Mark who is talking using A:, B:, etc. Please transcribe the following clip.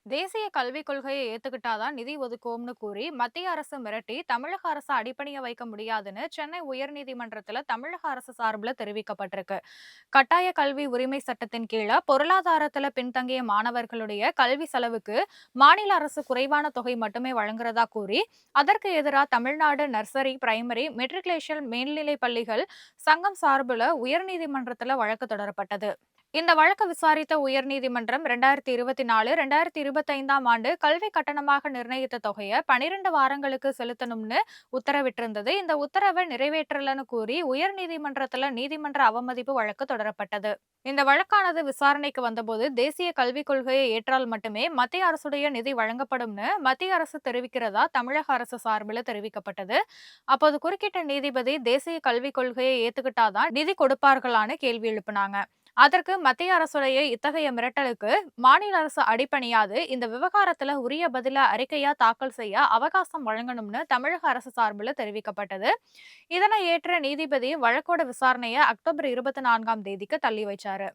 A: தேசிய கல்விக் கொள்கையை ஏத்துக்கிட்டாதான் நிதி ஒதுக்குவோம்னு கூறி மத்திய அரசு மிரட்டி தமிழக அரசு அடிபணிய வைக்க முடியாதுன்னு சென்னை உயர்நீதிமன்றத்துல தமிழக அரசு சார்பில் தெரிவிக்கப்பட்டிருக்கு. கட்டாய கல்வி உரிமை சட்டத்தின் கீழே பொருளாதாரத்துல பின்தங்கிய மாணவர்களுடைய கல்வி செலவுக்கு மாநில அரசு குறைவான தொகை மட்டுமே வழங்குறதா கூறி அதற்கு எதிராக தமிழ்நாடு நர்சரி, பிரைமரி, மெட்ரிகுலேஷன் மேல்நிலை பள்ளிகள் சங்கம் சார்பில் உயர்நீதிமன்றத்துல வழக்கு தொடரப்பட்டது. இந்த வழக்கு விசாரித்த உயர்நீதிமன்றம் 2024, 2025ஆம் ஆண்டு கல்வி கட்டணமாக நிர்ணயித்த தொகையை 12 வாரங்களுக்கு செலுத்தணும்னு உத்தரவிட்டிருந்தது. இந்த உத்தரவை நிறைவேற்றலன்னு கூறி உயர்நீதிமன்றத்துல நீதிமன்ற அவமதிப்பு வழக்கு தொடரப்பட்டது. இந்த வழக்கானது விசாரணைக்கு வந்தபோது தேசிய கல்விக் கொள்கையை ஏற்றால் மட்டுமே மத்திய அரசுடைய நிதி வழங்கப்படும்னு மத்திய அரசு தெரிவிக்கிறதா தமிழக அரசு சார்பில் தெரிவிக்கப்பட்டது. அப்போது குறுக்கிட்ட நீதிபதி தேசிய கல்விக் கொள்கையை ஏத்துக்கிட்டாதான் நிதி கொடுப்பார்களான்னு கேள்வி எழுப்பினாங்க. அதற்கு மத்திய அரசுடைய இத்தகைய மிரட்டலுக்கு மாநில அரசு அடிபணியாது, இந்த விவகாரத்துல உரிய பதில அறிக்கையா தாக்கல் செய்ய அவகாசம் வழங்கணும்னு தமிழக அரசு சார்பில் தெரிவிக்கப்பட்டது. இதனை ஏற்ற நீதிபதி வழக்கோட விசாரணையை அக்டோபர் 24ஆம் தேதிக்கு தள்ளி வைச்சாரு.